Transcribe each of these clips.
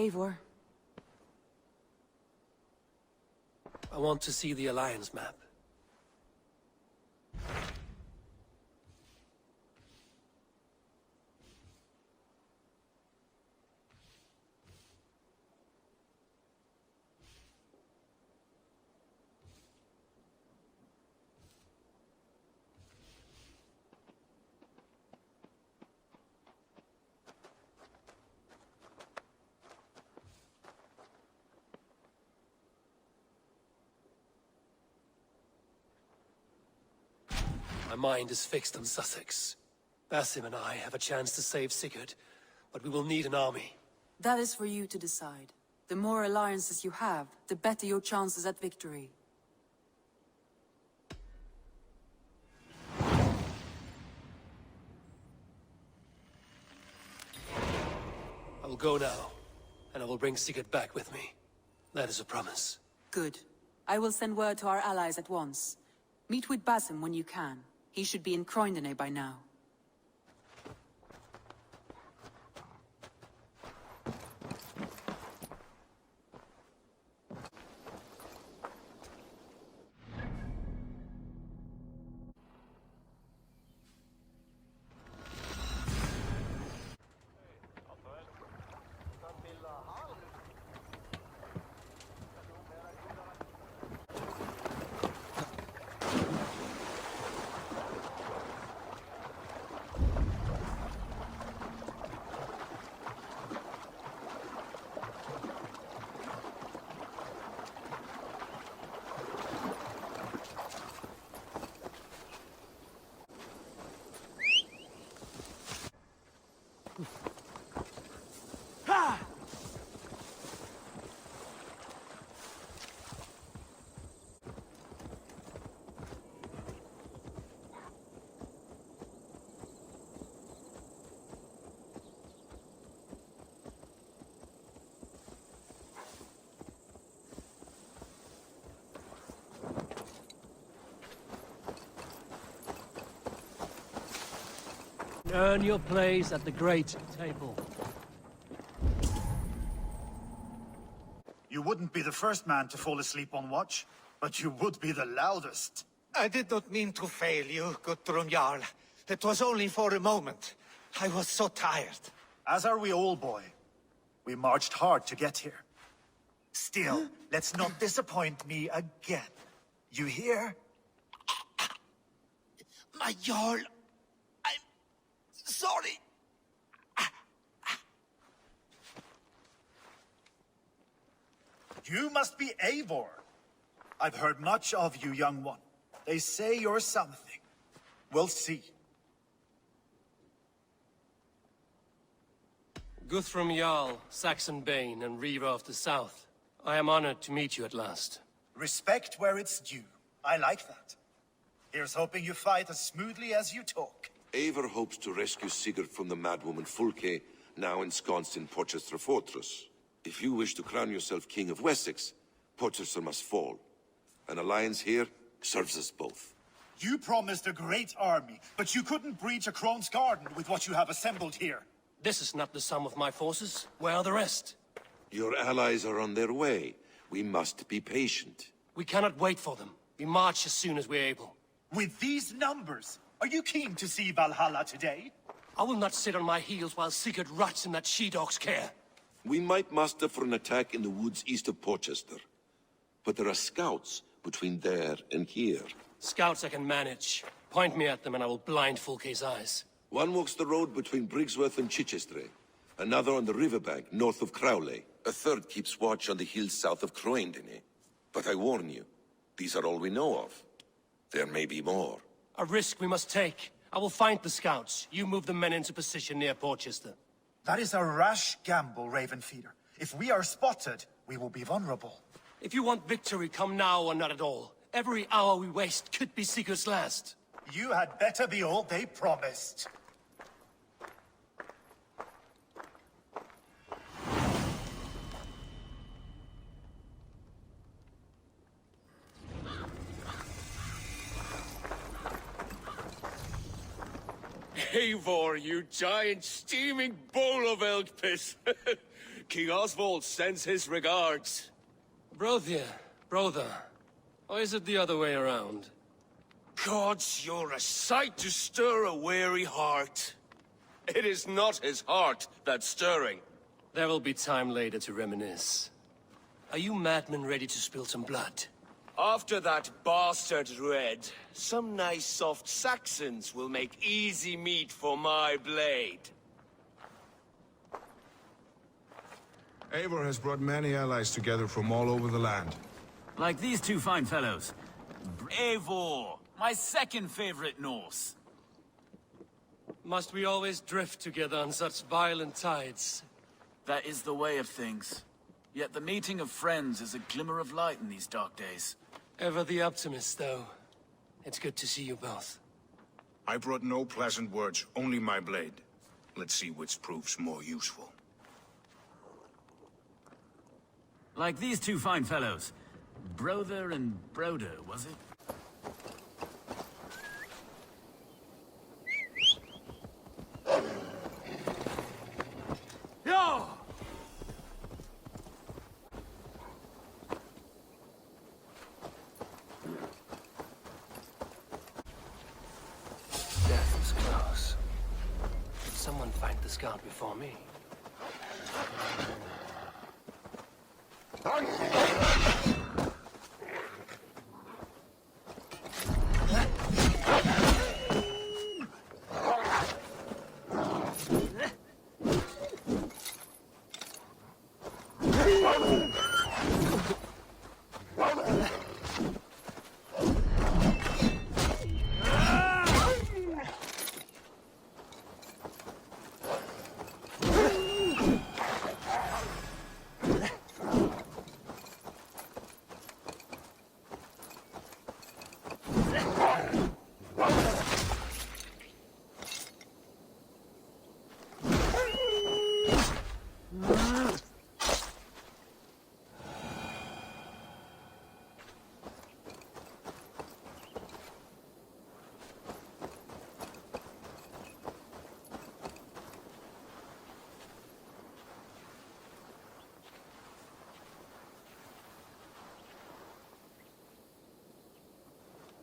Eivor. I want to see the Alliance map. My mind is fixed on Sussex. Basim and I have a chance to save Sigurd, but we will need an army. That is for you to decide. The more alliances you have, the better your chances at victory. I will go now, and I will bring Sigurd back with me. That is a promise. Good. I will send word to our allies at once. Meet with Basim when you can. He should be in Croydon by now. Earn your place at the great table. You wouldn't be the first man to fall asleep on watch, but you would be the loudest. I did not mean to fail you, Guthrum Jarl. It was only for a moment. I was so tired. As are we all, boy. We marched hard to get here. Still, let's not disappoint me again. You hear? My Jarl, I'm sorry. You must be Eivor. I've heard much of you, young one. They say you're something. We'll see. Guthrum Jarl, Saxon Bane, and Reaver of the South. I am honored to meet you at last. Respect where it's due. I like that. Here's hoping you fight as smoothly as you talk. Eivor hopes to rescue Sigurd from the madwoman Fulke, now ensconced in Porchester Fortress. If you wish to crown yourself King of Wessex, Porchester must fall. An alliance here serves us both. You promised a great army, but you couldn't breach a Crone's garden with what you have assembled here. This is not the sum of my forces. Where are the rest? Your allies are on their way. We must be patient. We cannot wait for them. We march as soon as we're able. With these numbers, are you keen to see Valhalla today? I will not sit on my heels while Sigurd rots in that she-dog's care. We might muster for an attack in the woods east of Porchester. But there are scouts between there and here. Scouts I can manage. Point me at them and I will blind Fulke's eyes. One walks the road between Briggsworth and Chichester. Another on the riverbank north of Crowley. A third keeps watch on the hills south of Croydon. But I warn you, these are all we know of. There may be more. A risk we must take. I will find the scouts. You move the men into position near Porchester. That is a rash gamble, Ravenfeeder. If we are spotted, we will be vulnerable. If you want victory, come now or not at all. Every hour we waste could be Sigurd's last. You had better be all they promised. Eivor, you giant steaming bowl of elk piss. King Oswald sends his regards. Brother, brother. Or is it the other way around? Gods, you're a sight to stir a weary heart. It is not his heart that's stirring. There will be time later to reminisce. Are you madmen ready to spill some blood? After that bastard Red, some nice soft Saxons will make easy meat for my blade. Eivor has brought many allies together from all over the land. Like these two fine fellows. Eivor, my second favorite Norse. Must we always drift together on such violent tides? That is the way of things. Yet the meeting of friends is a glimmer of light in these dark days. Ever the optimist, though. It's good to see you both. I brought no pleasant words, only my blade. Let's see which proves more useful. Like these two fine fellows. Brother and Broder, was it? Yo! Death is close. Did someone find the scout before me?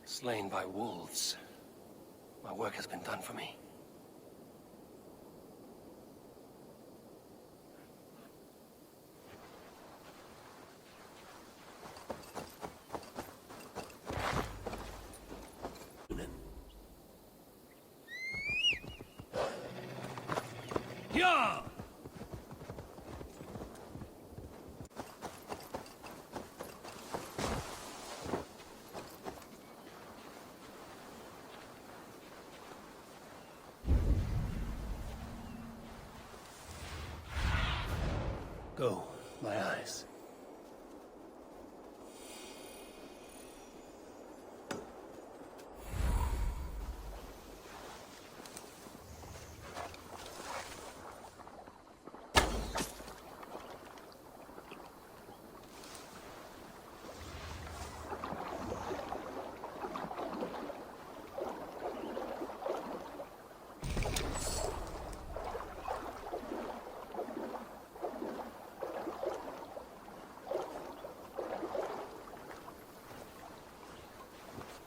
Slain by wolves. My work has been done for me. Yeah! Go, my eyes.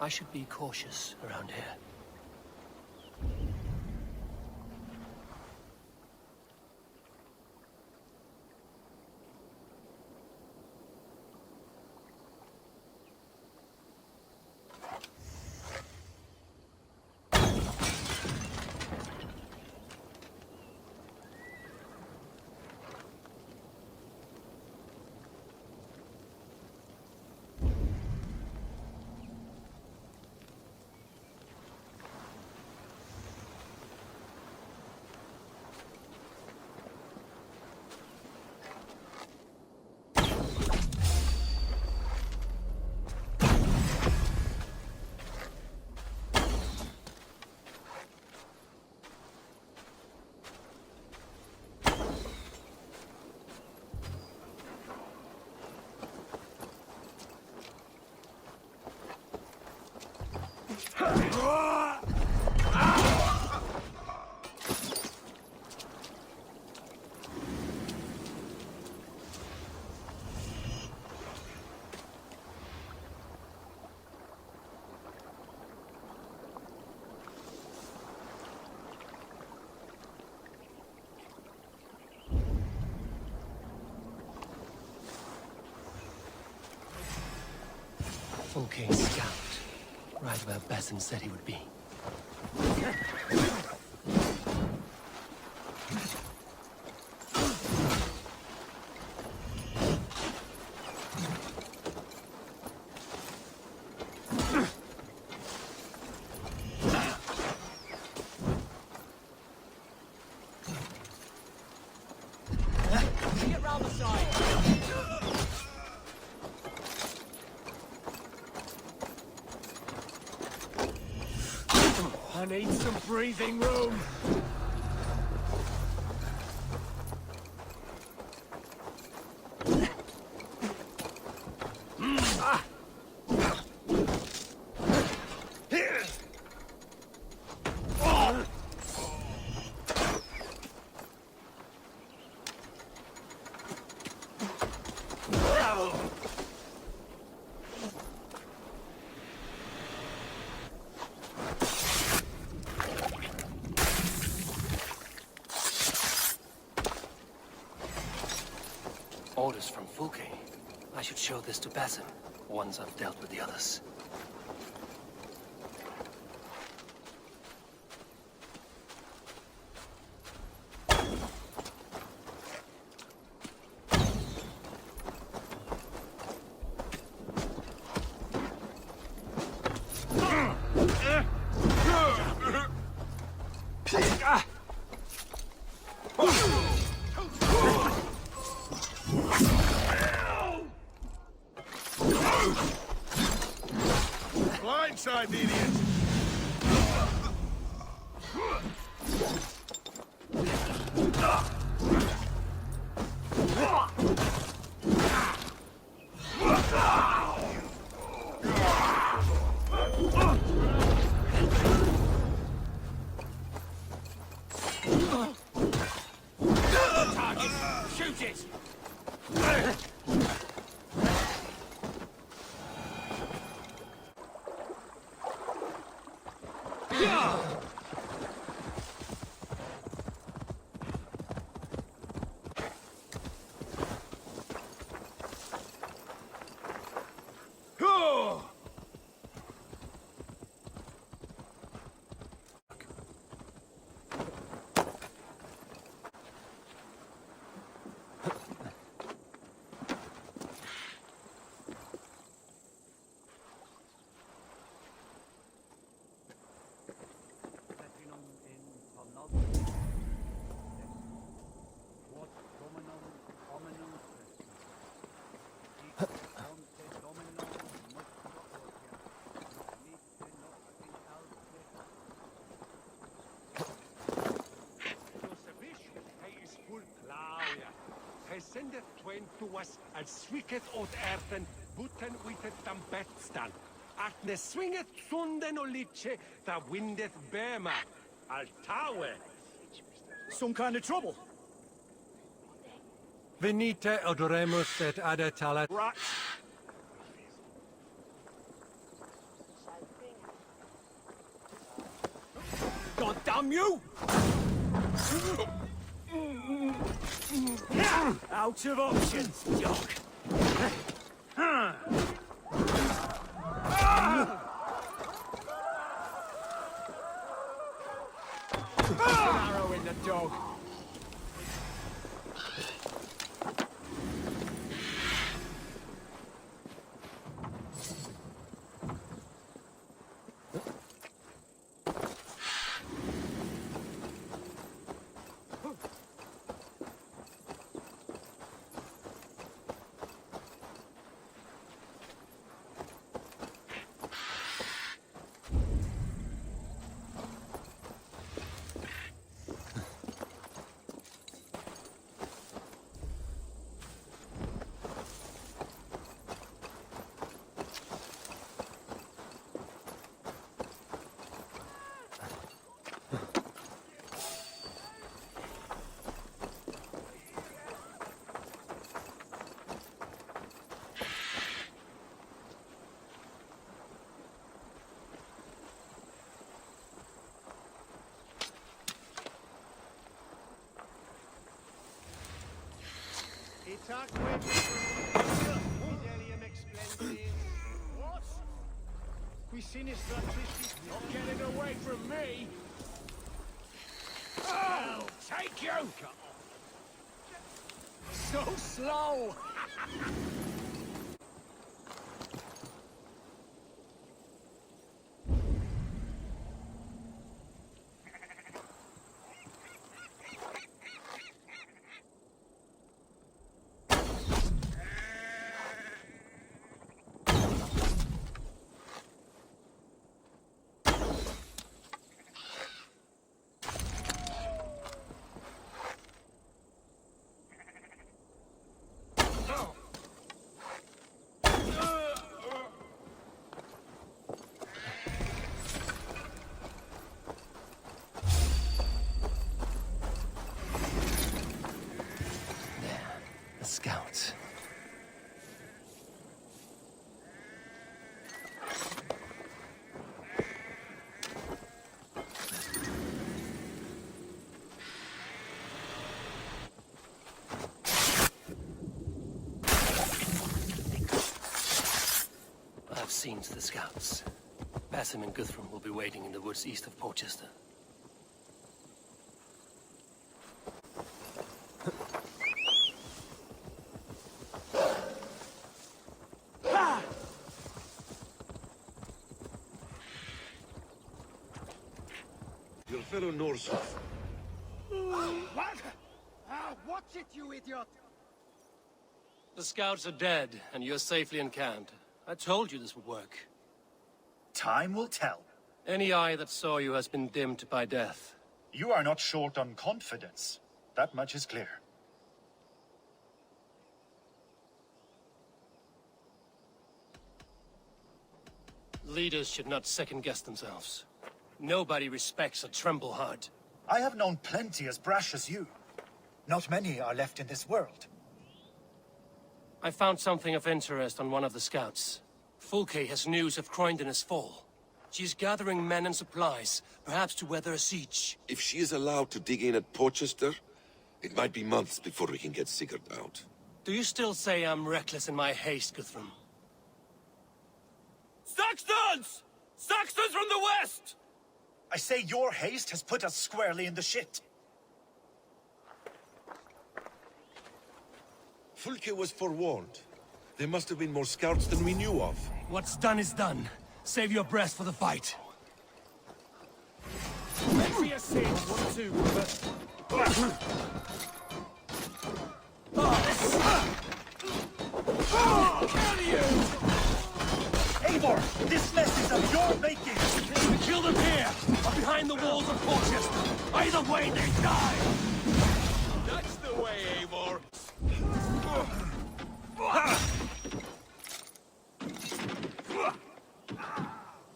I should be cautious around here. Fulke scout. Right where Basim said he would be. Get round the side. I need some breathing room. Orders from Fulke. I should show this to Basim, once I've dealt with the others. Blindside the idiot! Shoot it! Sendeth twain to us, and swicketh out earthen, buten witet dam betstan. At ne swingeth sunden o liche, da windeth bema. Al tawe. Some kind of trouble? Venite odoremus et adetalat. Right. God damn you! Out of options, dog. Arrow in the dog. What? Not getting away from me! Oh, take you! So slow! The scouts. I've seen to the scouts. Basim and Guthrum will be waiting in the woods east of Portchester. Your fellow Norse. What? Watch it, you idiot! The scouts are dead, and you're safely encamped. I told you this would work. Time will tell. Any eye that saw you has been dimmed by death. You are not short on confidence. That much is clear. Leaders should not second-guess themselves. Nobody respects a tremble heart. I have known plenty as brash as you. Not many are left in this world. I found something of interest on one of the scouts. Fulke has news of Croydon's fall. She's gathering men and supplies, perhaps to weather a siege. If she is allowed to dig in at Portchester, it might be months before we can get Sigurd out. Do you still say I'm reckless in my haste, Guthrum? Saxons! Saxons from the west! I say your haste has put us squarely in the shit. Fulke was forewarned. There must have been more scouts than we knew of. What's done is done. Save your breath for the fight. Maybe a siege, one, two, Kill you! Eivor, this mess is of your making! We kill them here, or behind the walls of Portchester. Either way, they die! That's the way, Eivor.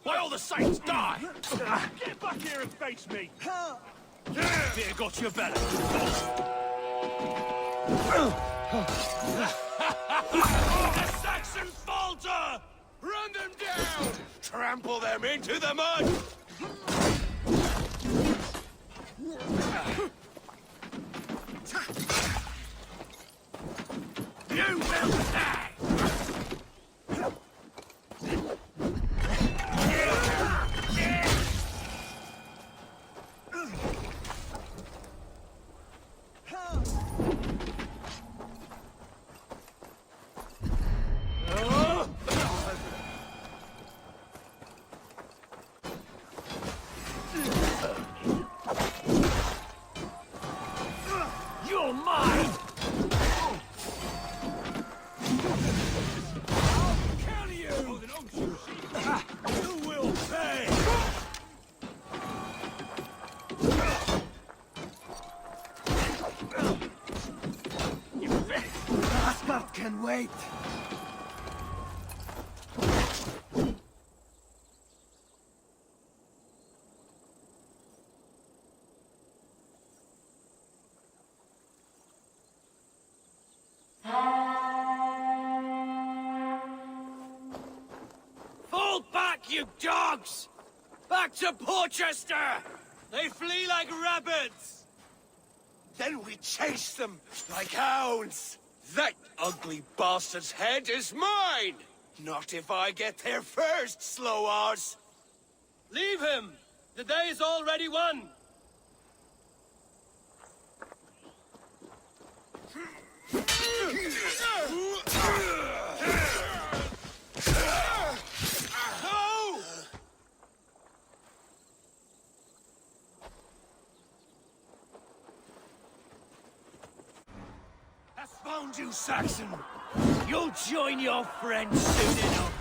By all the saints, die! Get back here and face me! Fear got your better. The Saxons falter! Run them down! Trample them into the mud! You will die! You're mine! Kill you! You will pay! Asgard can wait! Fall back, you dogs! Back to Portchester! They flee like rabbits! Then we chase them like hounds! That ugly bastard's head is mine! Not if I get there first, slow-arse! Leave him! The day is already won! No! Has found you, Saxon! You'll join your friends soon enough!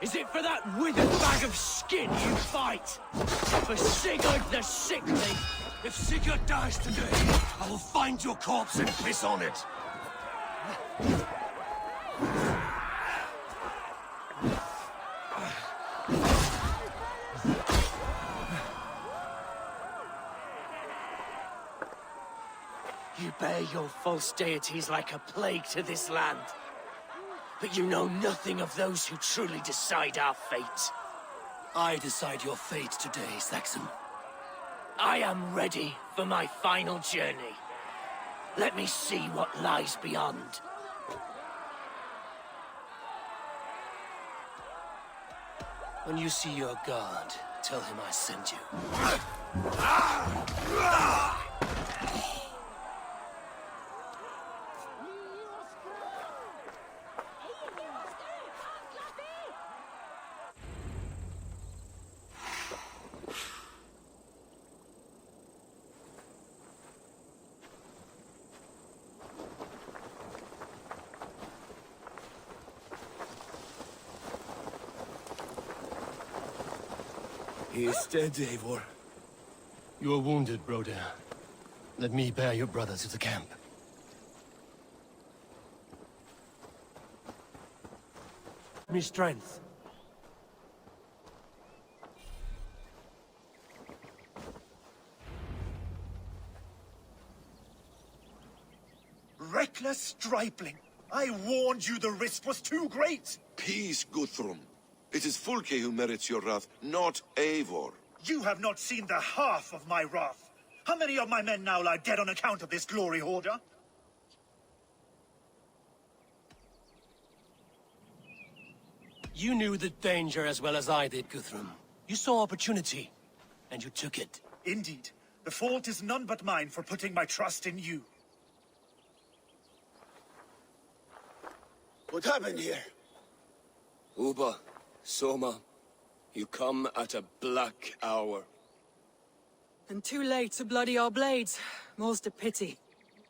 Is it for that withered bag of skin you fight? For Sigurd the Sickly? If Sigurd dies today, I will find your corpse and piss on it! You bear your false deities like a plague to this land. But you know nothing of those who truly decide our fate. I decide your fate today, Saxon. I am ready for my final journey. Let me see what lies beyond. When you see your god, tell him I sent you. He is dead, Eivor. You are wounded, Broder. Let me bear your brother to the camp. Me strength. Reckless stripling! I warned you the risk was too great! Peace, Guthrum. It is Fulke who merits your wrath, not Eivor. You have not seen the half of my wrath. How many of my men now lie dead on account of this glory hoarder? You knew the danger as well as I did, Guthrum. You saw opportunity, and you took it. Indeed. The fault is none but mine for putting my trust in you. What happened here? Uba, Soma, you come at a black hour. And too late to bloody our blades. More's a pity.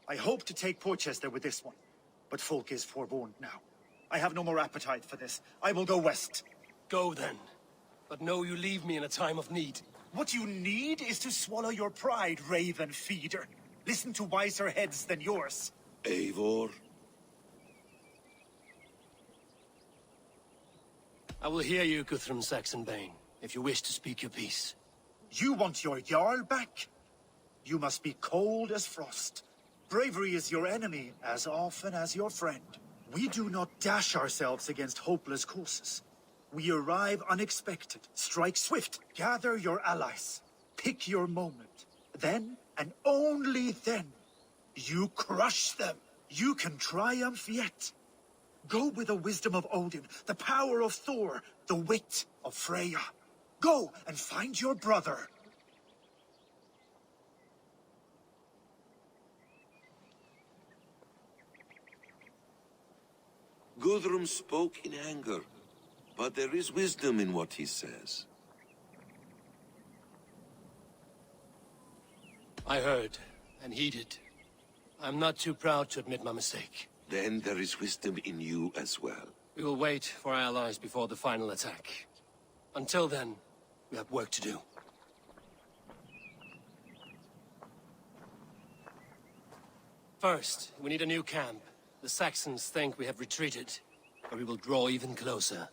I hope to take Porchester with this one, but Folk is forewarned now. I have no more appetite for this. I will go west. Go then. But know you leave me in a time of need. What you need is to swallow your pride, raven feeder. Listen to wiser heads than yours. Eivor? I will hear you, Guthrum Saxonbane, if you wish to speak your piece. You want your Jarl back? You must be cold as frost. Bravery is your enemy as often as your friend. We do not dash ourselves against hopeless courses. We arrive unexpected, strike swift, gather your allies, pick your moment. Then, and only then, you crush them. You can triumph yet. Go with the wisdom of Odin, the power of Thor, the wit of Freya. Go and find your brother. Guthrum spoke in anger, but there is wisdom in what he says. I heard, and heeded. I'm not too proud to admit my mistake. Then there is wisdom in you as well. We will wait for our allies before the final attack. Until then, we have work to do. First, we need a new camp. The Saxons think we have retreated, but we will draw even closer.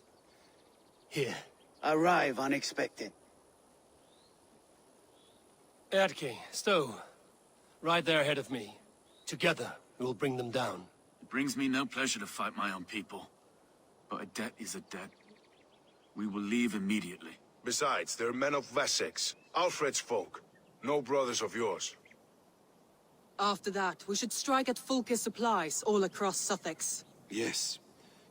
Here. Arrive unexpected. Erke, Stowe. Right there ahead of me. Together, we will bring them down. It brings me no pleasure to fight my own people. But a debt is a debt. We will leave immediately. Besides, they're men of Wessex, Alfred's folk. No brothers of yours. After that, we should strike at Fulke's supplies all across Sussex. Yes.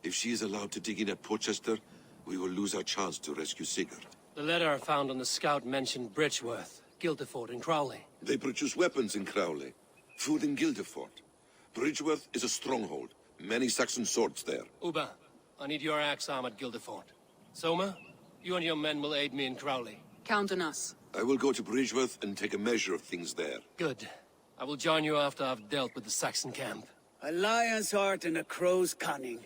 If she is allowed to dig in at Portchester, we will lose our chance to rescue Sigurd. The letter I found on the scout mentioned Bridgeworth, Guildeford, and Crowley. They produce weapons in Crowley, food in Guildeford. Bridgeworth is a stronghold. Many Saxon swords there. Uba, I need your axe arm at Guildeford. Soma, you and your men will aid me in Crowley. Count on us. I will go to Bridgeworth and take a measure of things there. Good. I will join you after I've dealt with the Saxon camp. A lion's heart and a crow's cunning.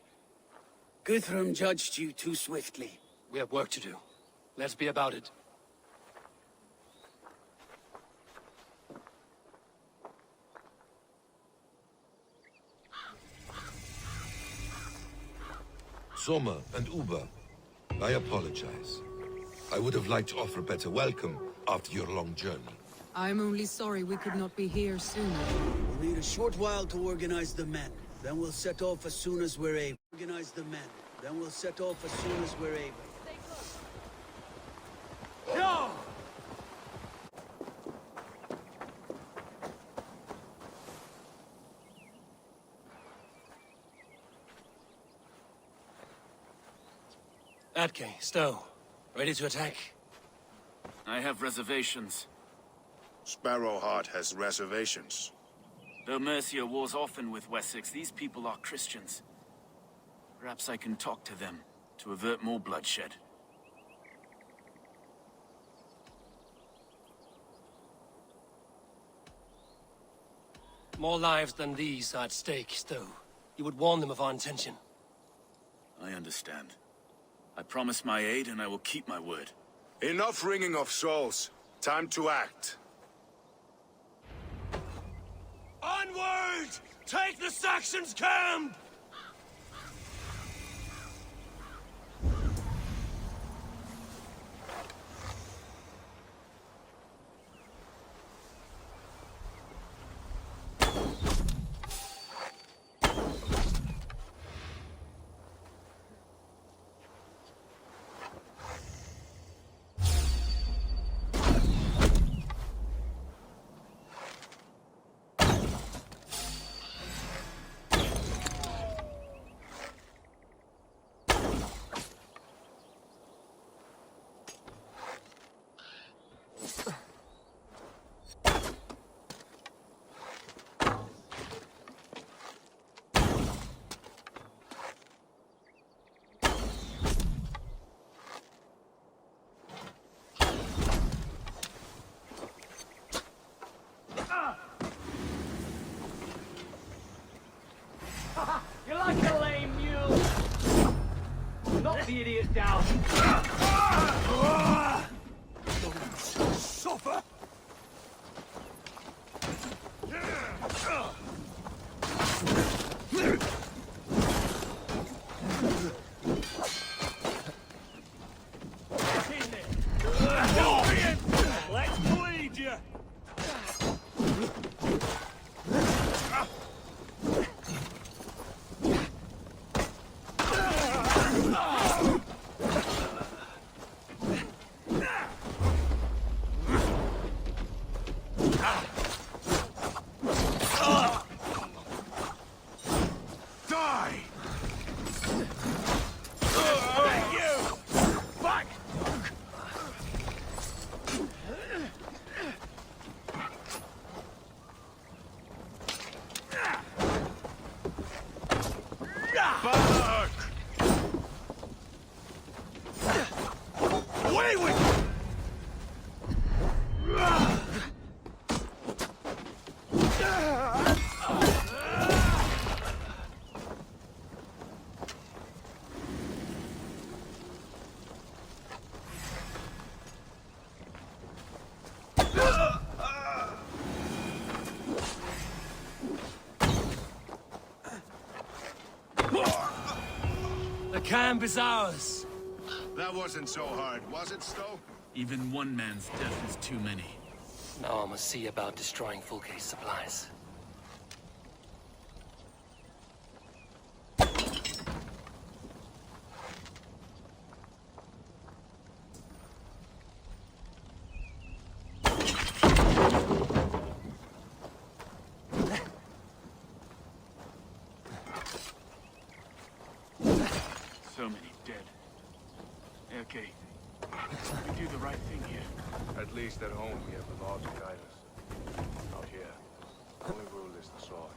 Guthrum judged you too swiftly. We have work to do. Let's be about it. Soma and Uba, I apologize. I would have liked to offer a better welcome after your long journey. I'm only sorry we could not be here sooner. We'll need a short while to organize the men. Then we'll set off as soon as we're able. Organize the men. Then we'll set off as soon as we're able. No! Atke, Stowe, ready to attack? I have reservations. Sparrowheart has reservations. Though Mercia wars often with Wessex, these people are Christians. Perhaps I can talk to them to avert more bloodshed. More lives than these are at stake, Stowe. You would warn them of our intention. I understand. I promise my aid, and I will keep my word. Enough wringing of souls. Time to act. Onward! Take the Saxons' camp! You're like a lame mule! Knock the idiot down! Suffer! Let's bleed you! The camp is ours! That wasn't so hard, was it, Stowe? Even one man's death is too many. Now I must see about destroying Fulke's supplies. Kay. We do the right thing here. At least at home we have the law to guide us. Out here, only rule is the sword.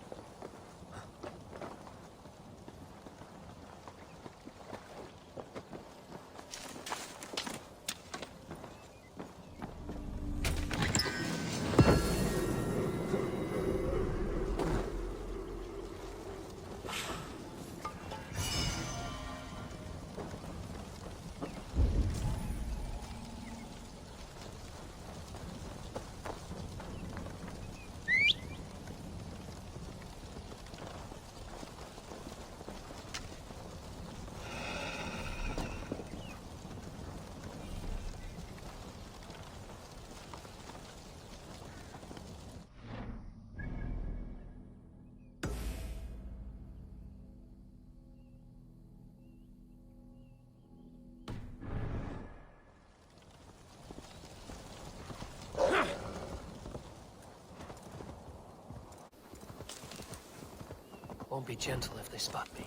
Won't be gentle if they spot me.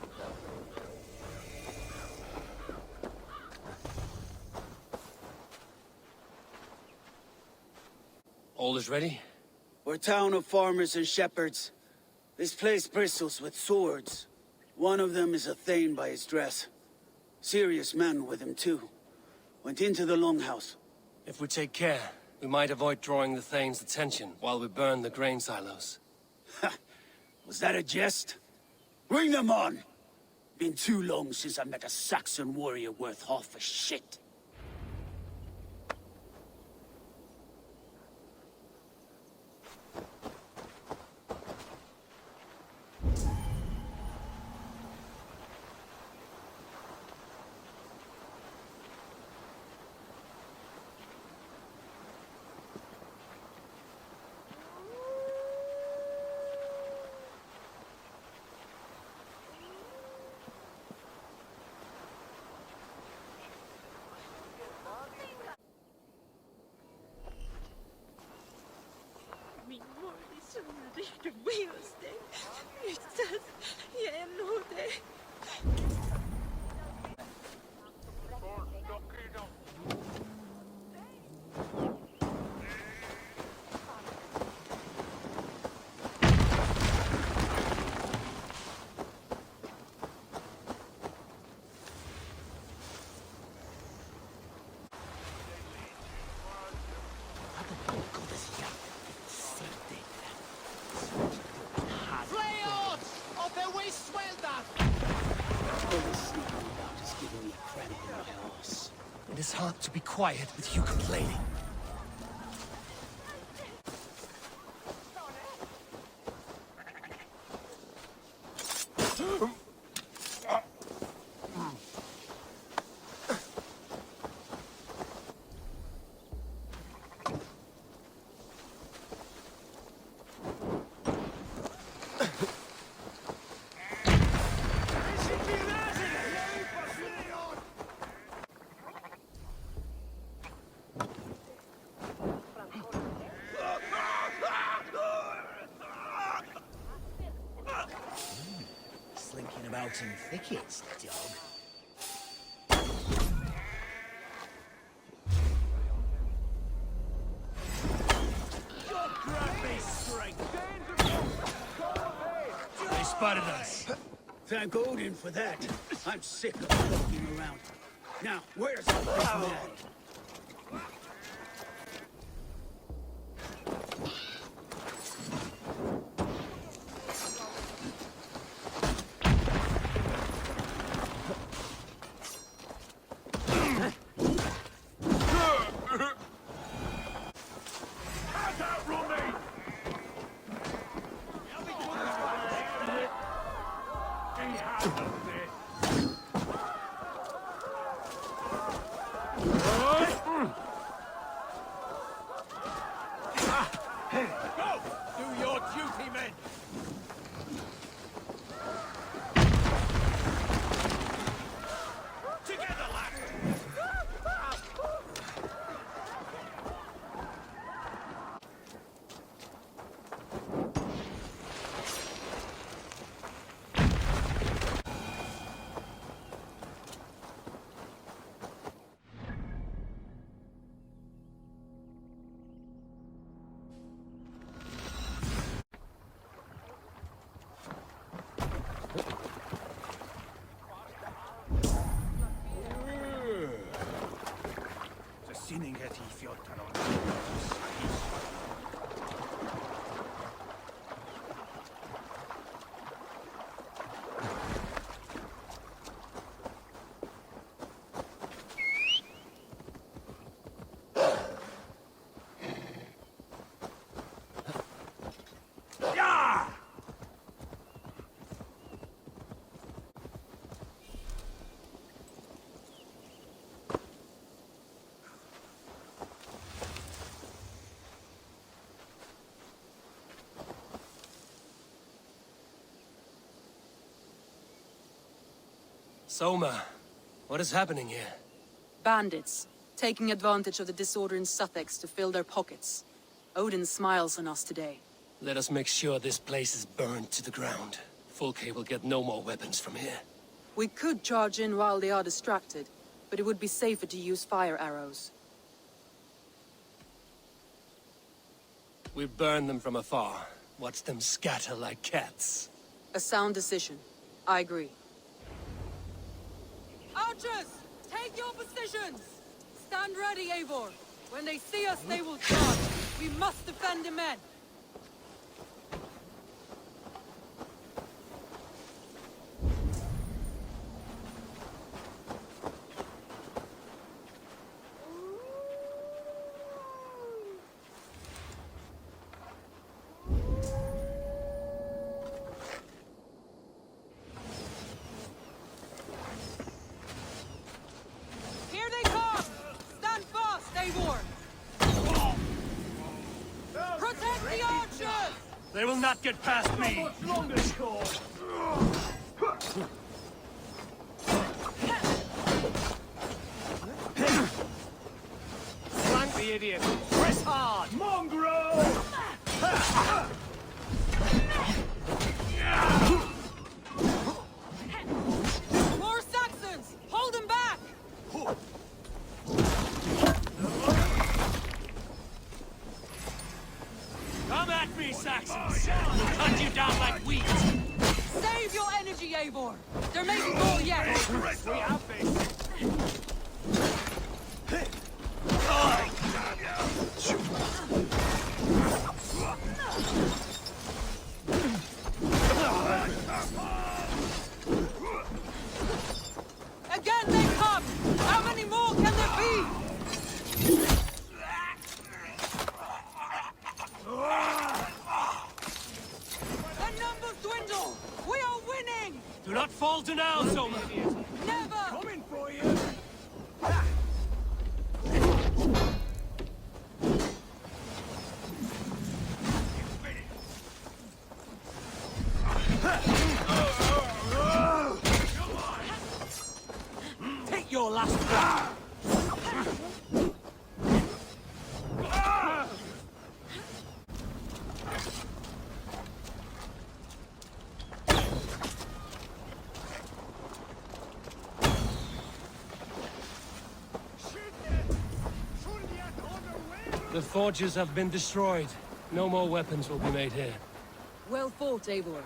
All is ready? We're a town of farmers and shepherds. This place bristles with swords. One of them is a thane by his dress. Serious man with him too. Went into the longhouse. If we take care, we might avoid drawing the Thane's attention while we burn the grain silos. Ha! Was that a jest? Bring them on! Been too long since I met a Saxon warrior worth half a shit. It is hard to be quiet with you complaining. Slinking about in thickets, dog. They spotted us. Thank Odin for that. I'm sick of walking around. Now, where's the big man? Soma, what is happening here? Bandits, taking advantage of the disorder in Sussex to fill their pockets. Odin smiles on us today. Let us make sure this place is burned to the ground. Fulke will get no more weapons from here. We could charge in while they are distracted, but it would be safer to use fire arrows. We burn them from afar. Watch them scatter like cats. A sound decision. I agree. Archers! Take your positions! Stand ready, Eivor. When they see us, they will charge. We must defend the men. Here they come! Stand fast, Eivor! Protect the archers! They will not get past me! Flank the idiot! Press hard! Mongrel! More Saxons! Hold them back! Come at me, Saxons! We'll cut you down like wheat! Save your energy, Eivor! There may be more yet! We have this! Again they come! How many more can there be? The numbers dwindle! We are winning! Do not fall to now, Soma! Never! Coming for you! Take your last breath! The forges have been destroyed. No more weapons will be made here. Well fought, Eivor.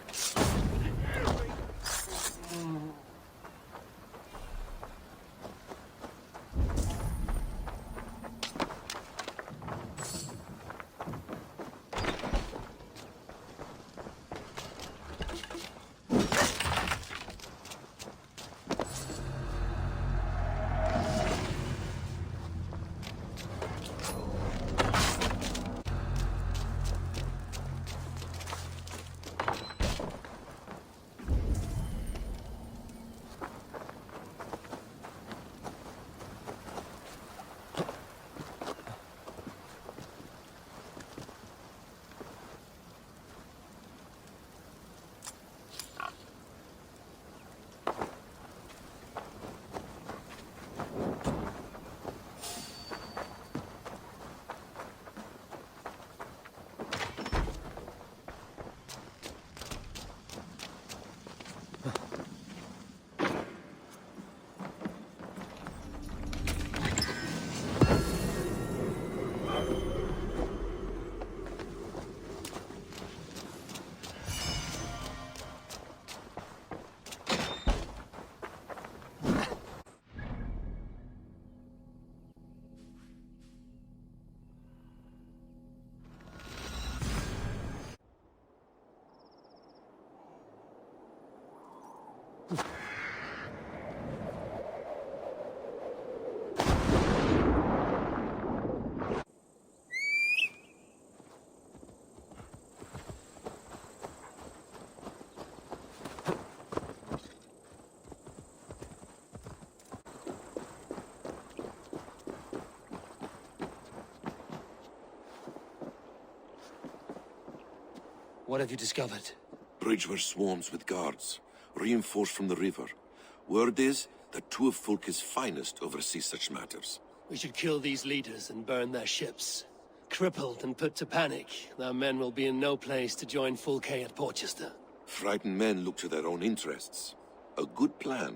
What have you discovered? Bridge were swarms with guards, reinforced from the river. Word is that two of Fulke's finest oversee such matters. We should kill these leaders and burn their ships. Crippled and put to panic, their men will be in no place to join Fulke at Portchester. Frightened men look to their own interests. A good plan.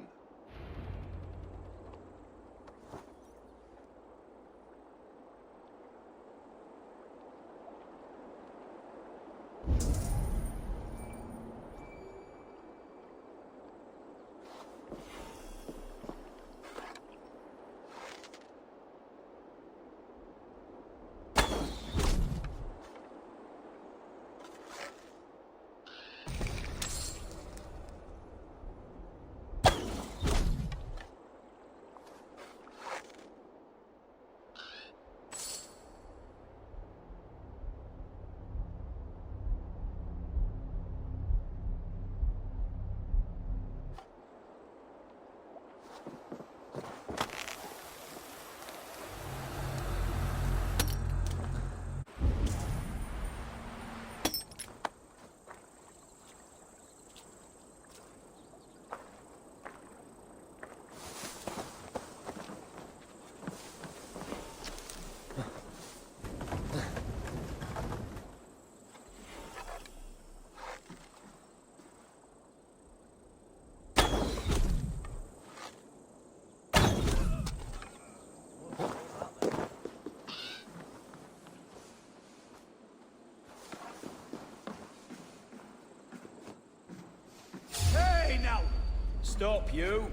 Stop, you!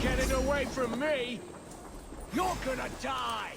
Getting away from me, you're gonna die!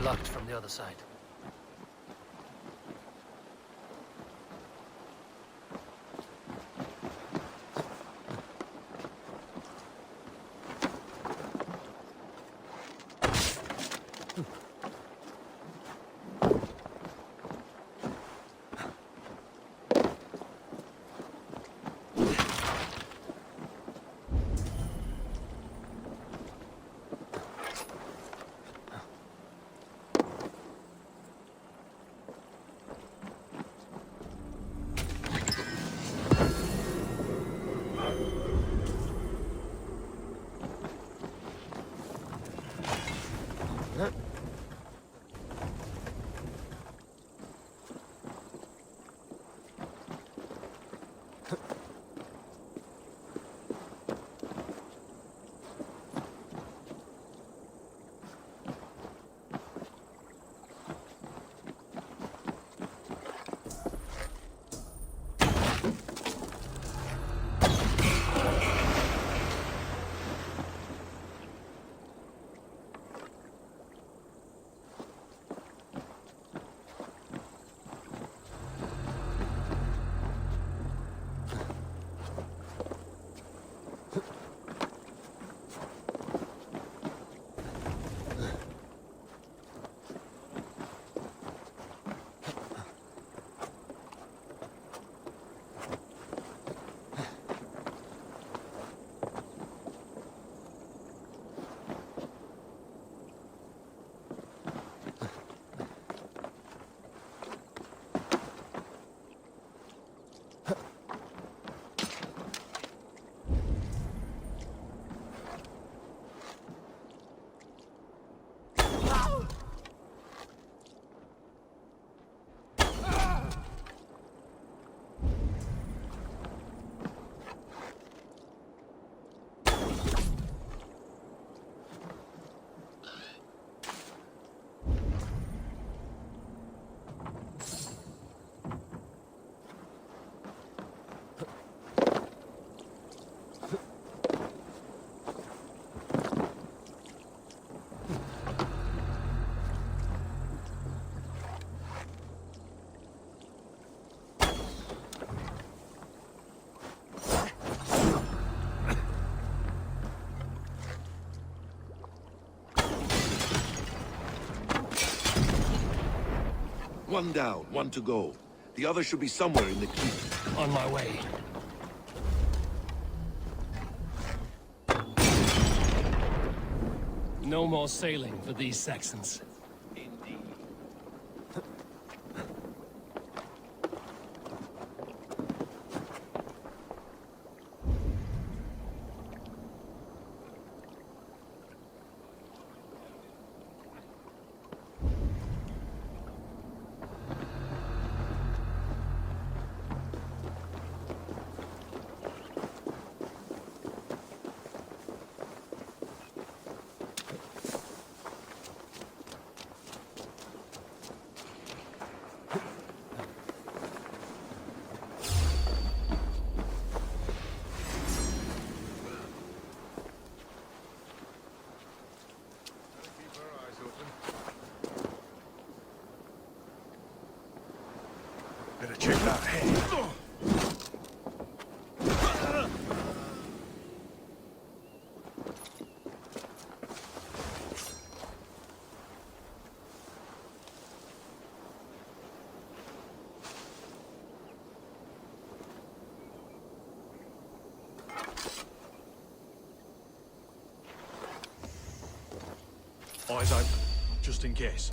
Blocked from the other side. One down, one to go. The other should be somewhere in the keep. On my way. No more sailing for these Saxons. Better check that head. Eyes open, just in case.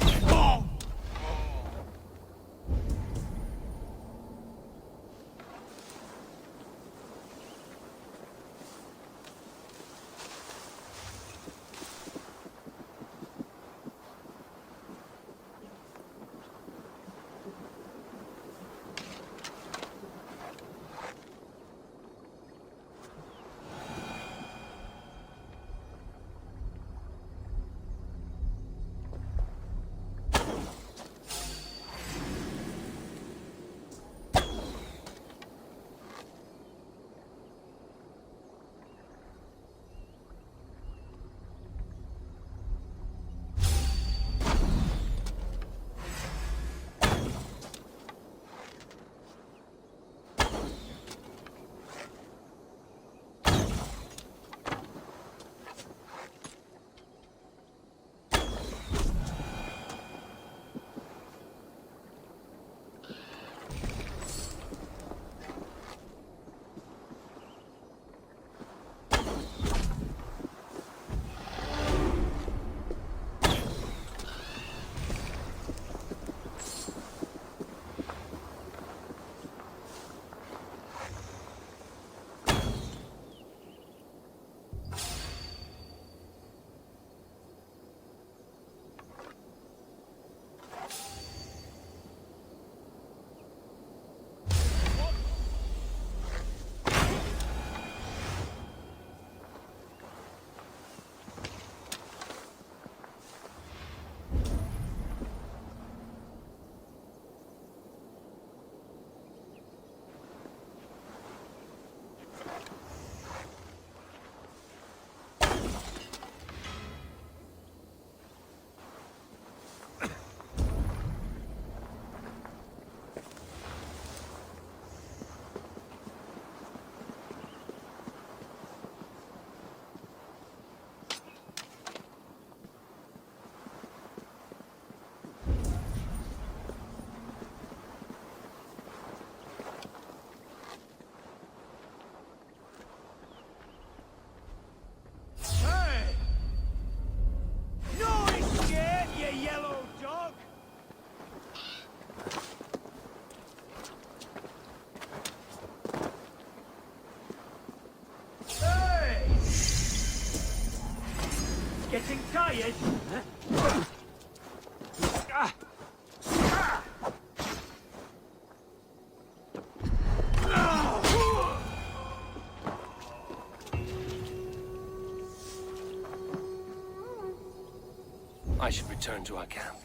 I should return to our camp.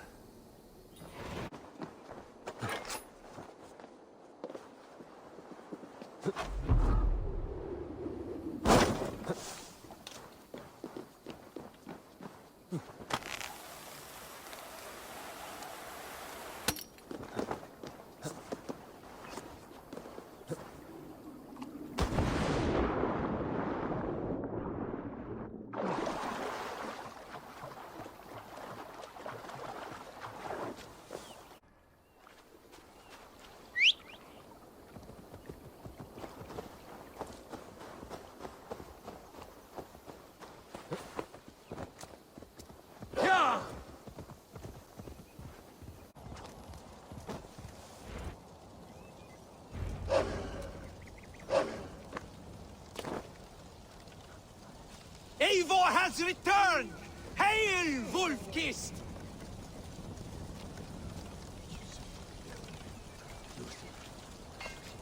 Eivor has returned! Hail, Wolf-Kissed!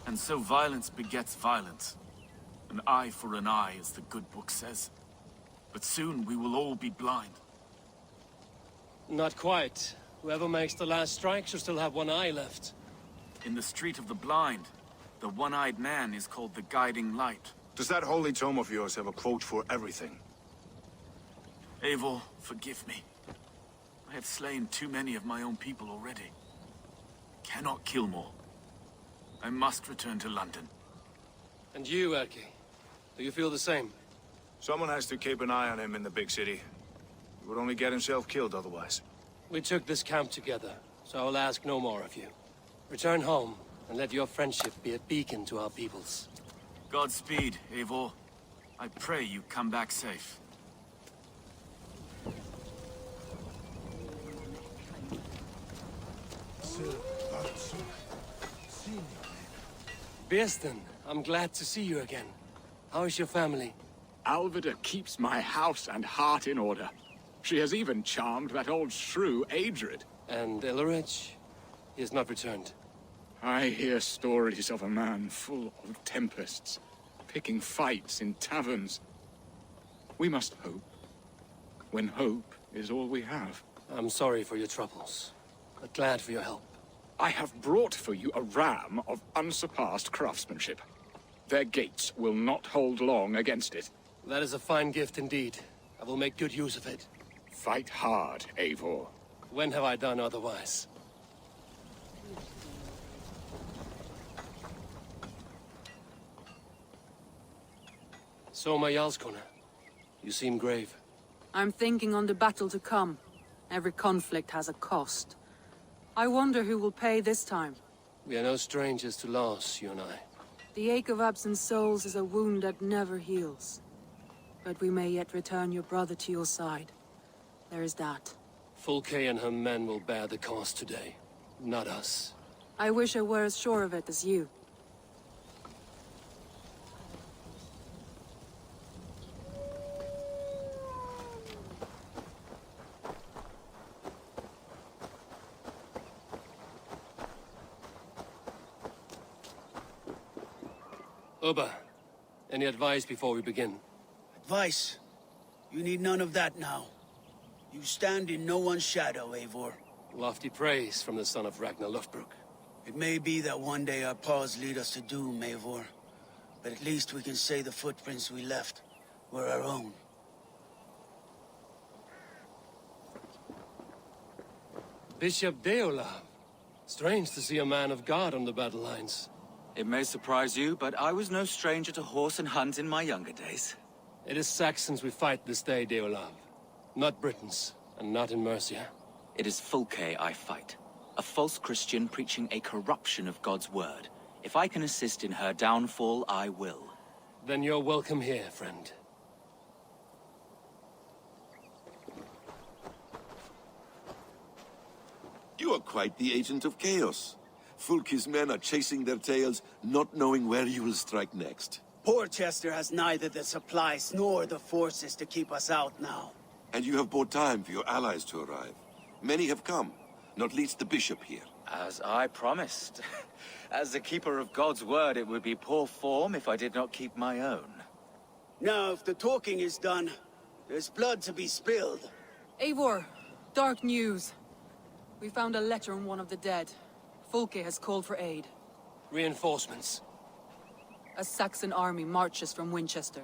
And so violence begets violence. An eye for an eye, as the good book says. But soon we will all be blind. Not quite. Whoever makes the last strike should still have one eye left. In the Street of the Blind, the one-eyed man is called the Guiding Light. Does that holy tome of yours have a quote for everything? Eivor, forgive me. I have slain too many of my own people already. Cannot kill more. I must return to London. And you, Erki? Do you feel the same? Someone has to keep an eye on him in the big city. He would only get himself killed otherwise. We took this camp together, so I'll ask no more of you. Return home, and let your friendship be a beacon to our peoples. Godspeed, Eivor. I pray you come back safe. Birsten, I'm glad to see you again. How is your family? Alvida keeps my house and heart in order. She has even charmed that old shrew, Adrid. And Illerich? He has not returned. I hear stories of a man full of tempests, picking fights in taverns. We must hope, when hope is all we have. I'm sorry for your troubles, but glad for your help. I have brought for you a ram of unsurpassed craftsmanship. Their gates will not hold long against it. That is a fine gift indeed. I will make good use of it. Fight hard, Eivor. When have I done otherwise? So, my Jarlskona, you seem grave. I'm thinking on the battle to come. Every conflict has a cost. I wonder who will pay this time. We are no strangers to loss, you and I. The ache of absent souls is a wound that never heals. But we may yet return your brother to your side. There is that. Fulke and her men will bear the cost today, not us. I wish I were as sure of it as you. Uba, any advice before we begin? Advice? You need none of that now. You stand in no one's shadow, Eivor. Lofty praise from the son of Ragnar Lothbrok. It may be that one day our paths lead us to doom, Eivor. But at least we can say the footprints we left were our own. Bishop Deolav. Strange to see a man of God on the battle lines. It may surprise you, but I was no stranger to horse and hunt in my younger days. It is Saxons we fight this day, Deolav. Not Britons, and not in Mercia. It is Fulke I fight. A false Christian preaching a corruption of God's word. If I can assist in her downfall, I will. Then you're welcome here, friend. You are quite the agent of chaos. Fulke's men are chasing their tails, not knowing where you will strike next. Porchester has neither the supplies nor the forces to keep us out now. And you have bought time for your allies to arrive. Many have come, not least the bishop here. As I promised. As the keeper of God's word, it would be poor form if I did not keep my own. Now, if the talking is done, there's blood to be spilled. Eivor, Dark news. We found a letter on one of the dead. Fulke has called for aid. Reinforcements. A Saxon army marches from Winchester.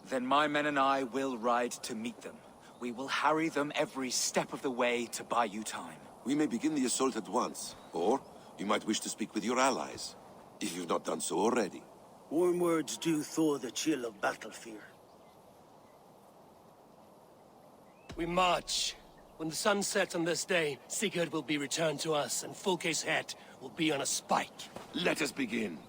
Then my men and I will ride to meet them. We will harry them every step of the way to buy you time. We may begin the assault at once, or you might wish to speak with your allies, if you've not done so already. Warm words do thaw the chill of battle fear. We march. When the sun sets on this day, Sigurd will be returned to us, and Fulke's head will be on a spike. Let us begin.